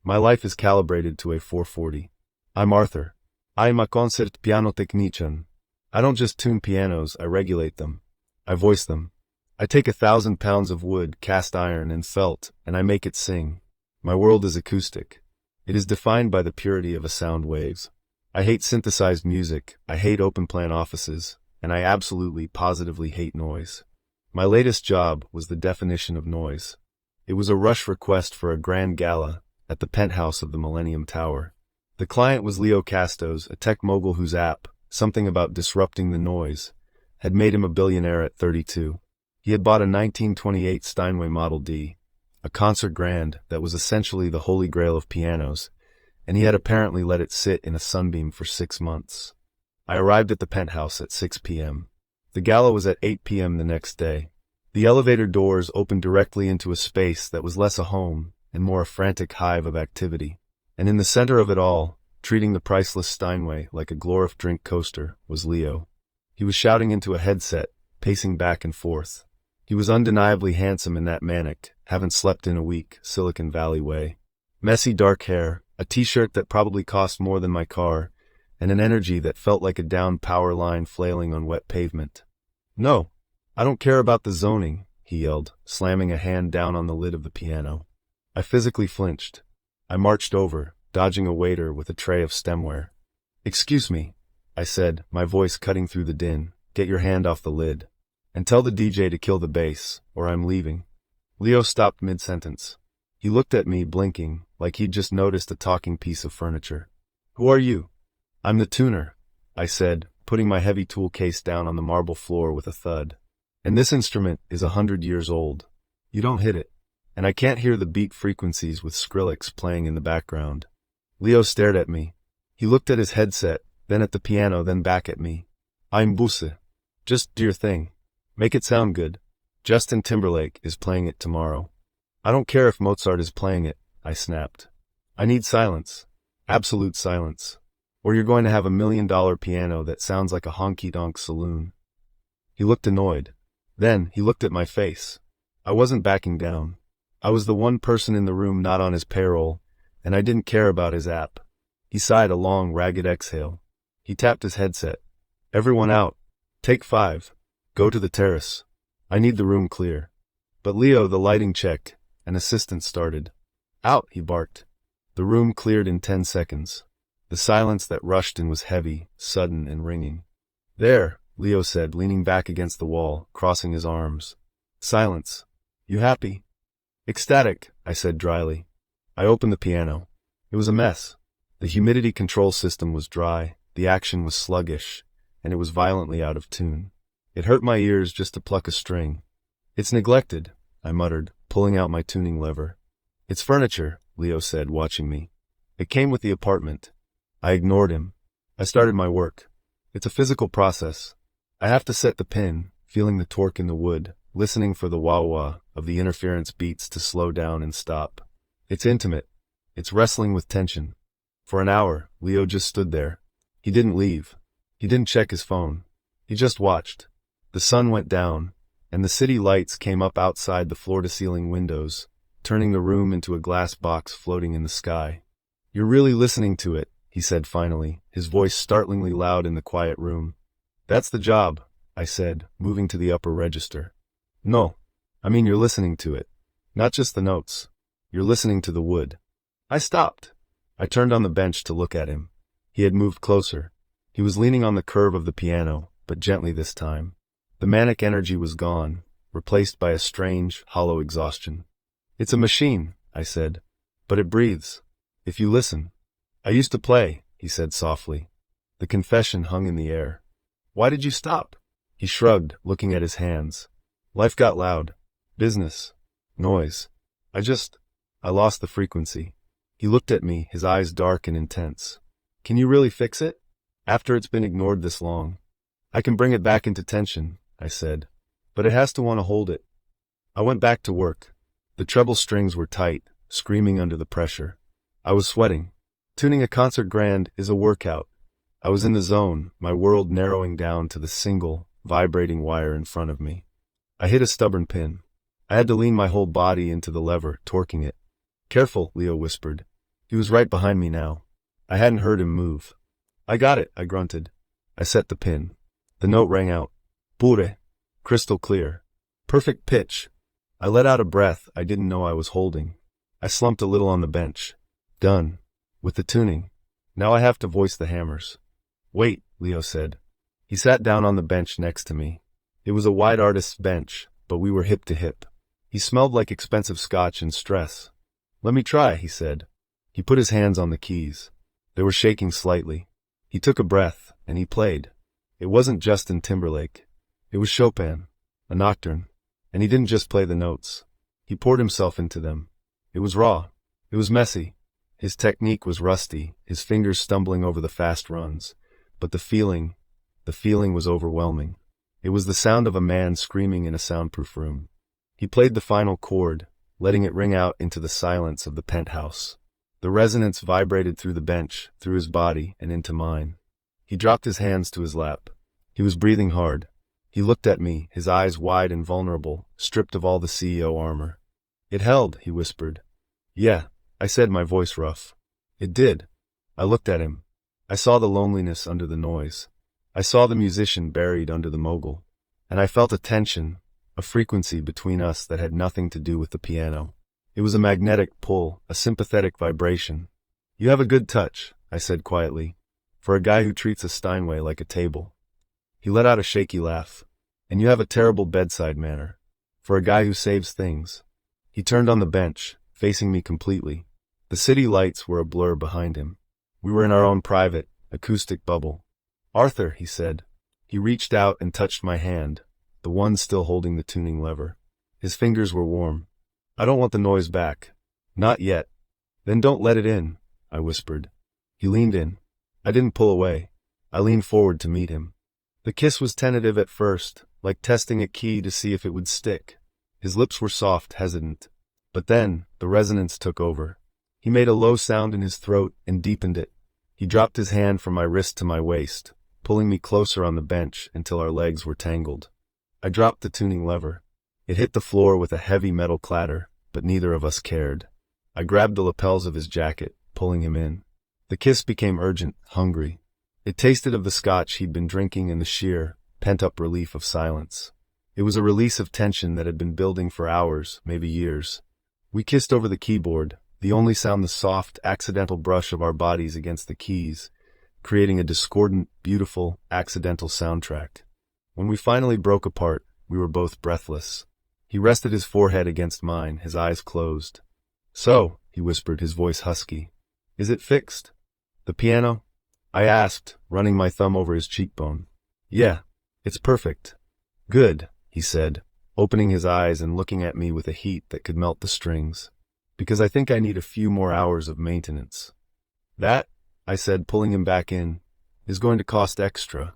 My life is calibrated to a 440. I'm Arthur. I'm a concert piano technician. I don't just tune pianos, I regulate them. I voice them. I take 1,000 pounds of wood, cast iron, and felt, and I make it sing. My world is acoustic. It is defined by the purity of a sound waves. I hate synthesized music, I hate open-plan offices, and I absolutely, positively hate noise. My latest job was the definition of noise. It was a rush request for a grand gala at the penthouse of the Millennium Tower. The client was Leo Castos, a tech mogul whose app, something about disrupting the noise, had made him a billionaire at 32. He had bought a 1928 Steinway Model D, a concert grand that was essentially the holy grail of pianos, and he had apparently let it sit in a sunbeam for 6 months. I arrived at the penthouse at 6 p.m. The gala was at 8 p.m. the next day. The elevator doors opened directly into a space that was less a home and more a frantic hive of activity. And in the center of it all, treating the priceless Steinway like a glorif drink coaster, was Leo. He was shouting into a headset, pacing back and forth. He was undeniably handsome in that manic, haven't slept in a week, Silicon Valley way. Messy dark hair, a t-shirt that probably cost more than my car, and an energy that felt like a downed power line flailing on wet pavement. "No, I don't care about the zoning," he yelled, slamming a hand down on the lid of the piano. I physically flinched. I marched over, dodging a waiter with a tray of stemware. "Excuse me," I said, my voice cutting through the din. "Get your hand off the lid. And tell the DJ to kill the bass, or I'm leaving." Leo stopped mid-sentence. He looked at me, blinking, like he'd just noticed a talking piece of furniture. "Who are you?" "I'm the tuner," I said, putting my heavy tool case down on the marble floor with a thud. "And this instrument is 100 years old. You don't hit it. And I can't hear the beat frequencies with Skrillex playing in the background." Leo stared at me. He looked at his headset, then at the piano, then back at me. "I'm Busse. Just do your thing. Make it sound good. Justin Timberlake is playing it tomorrow." "I don't care if Mozart is playing it," I snapped. "I need silence. Absolute silence. Or you're going to have $1 million piano that sounds like a honky-tonk saloon." He looked annoyed. Then he looked at my face. I wasn't backing down. I was the one person in the room not on his payroll, and I didn't care about his app. He sighed a long, ragged exhale. He tapped his headset. "Everyone out. Take 5. Go to the terrace. I need the room clear." "But Leo, the lighting check." An assistant started. "Out," he barked. The room cleared in 10 seconds. The silence that rushed in was heavy, sudden, and ringing. "There," Leo said, leaning back against the wall, crossing his arms. Silence. "You happy?" "Ecstatic," I said dryly. I opened the piano. It was a mess. The humidity control system was dry, the action was sluggish, and it was violently out of tune. It hurt my ears just to pluck a string. "It's neglected," I muttered, pulling out my tuning lever. "It's furniture," Leo said, watching me. "It came with the apartment." I ignored him. I started my work. It's a physical process. I have to set the pin, feeling the torque in the wood, listening for the wah-wah of the interference beats to slow down and stop. It's intimate. It's wrestling with tension. For an hour, Leo just stood there. He didn't leave. He didn't check his phone. He just watched. The sun went down, and the city lights came up outside the floor-to-ceiling windows, turning the room into a glass box floating in the sky. "You're really listening to it," he said finally, his voice startlingly loud in the quiet room. "That's the job," I said, moving to the upper register. "No, I mean you're listening to it. Not just the notes. You're listening to the wood." I stopped. I turned on the bench to look at him. He had moved closer. He was leaning on the curve of the piano, but gently this time. The manic energy was gone, replaced by a strange, hollow exhaustion. "It's a machine," I said, "but it breathes. If you listen." "I used to play," he said softly. The confession hung in the air. "Why did you stop?" He shrugged, looking at his hands. "Life got loud. Business. Noise. I lost the frequency." He looked at me, his eyes dark and intense. "Can you really fix it? After it's been ignored this long?" "I can bring it back into tension," I said, "but it has to want to hold it." I went back to work. The treble strings were tight, screaming under the pressure. I was sweating. Tuning a concert grand is a workout. I was in the zone, my world narrowing down to the single, vibrating wire in front of me. I hit a stubborn pin. I had to lean my whole body into the lever, torquing it. "Careful," Leo whispered. He was right behind me now. I hadn't heard him move. I got it, I grunted. I set the pin. The note rang out. Pure. Crystal clear. Perfect pitch. I let out a breath I didn't know I was holding. I slumped a little on the bench. Done. With the tuning. Now I have to voice the hammers. Wait, Leo said. He sat down on the bench next to me. It was a wide artist's bench, but we were hip to hip. He smelled like expensive scotch and stress. Let me try, he said. He put his hands on the keys. They were shaking slightly. He took a breath, and he played. It wasn't Justin Timberlake. It was Chopin, a nocturne. And he didn't just play the notes. He poured himself into them. It was raw. It was messy. His technique was rusty, his fingers stumbling over the fast runs. But the feeling was overwhelming. It was the sound of a man screaming in a soundproof room. He played the final chord, letting it ring out into the silence of the penthouse. The resonance vibrated through the bench, through his body, and into mine. He dropped his hands to his lap. He was breathing hard. He looked at me, his eyes wide and vulnerable, stripped of all the CEO armor. It held, he whispered. Yeah, I said, my voice rough. It did. I looked at him. I saw the loneliness under the noise. I saw the musician buried under the mogul. And I felt a tension, a frequency between us that had nothing to do with the piano. It was a magnetic pull, a sympathetic vibration. You have a good touch, I said quietly, for a guy who treats a Steinway like a table. He let out a shaky laugh. And you have a terrible bedside manner, for a guy who saves things. He turned on the bench, facing me completely. The city lights were a blur behind him. We were in our own private, acoustic bubble. Arthur, he said. He reached out and touched my hand, the one still holding the tuning lever. His fingers were warm. I don't want the noise back. Not yet. Then don't let it in, I whispered. He leaned in. I didn't pull away. I leaned forward to meet him. The kiss was tentative at first, like testing a key to see if it would stick. His lips were soft, hesitant. But then, the resonance took over. He made a low sound in his throat and deepened it. He dropped his hand from my wrist to my waist, pulling me closer on the bench until our legs were tangled. I dropped the tuning lever. It hit the floor with a heavy metal clatter, but neither of us cared. I grabbed the lapels of his jacket, pulling him in. The kiss became urgent, hungry. It tasted of the scotch he'd been drinking and the sheer, pent-up relief of silence. It was a release of tension that had been building for hours, maybe years. We kissed over the keyboard, the only sound the soft, accidental brush of our bodies against the keys, creating a discordant, beautiful, accidental soundtrack. When we finally broke apart, we were both breathless. He rested his forehead against mine, his eyes closed. So, he whispered, his voice husky, is it fixed? The piano? I asked, running my thumb over his cheekbone. Yeah, it's perfect. Good, he said, opening his eyes and looking at me with a heat that could melt the strings. Because I think I need a few more hours of maintenance. That, I said, pulling him back in, is going to cost extra.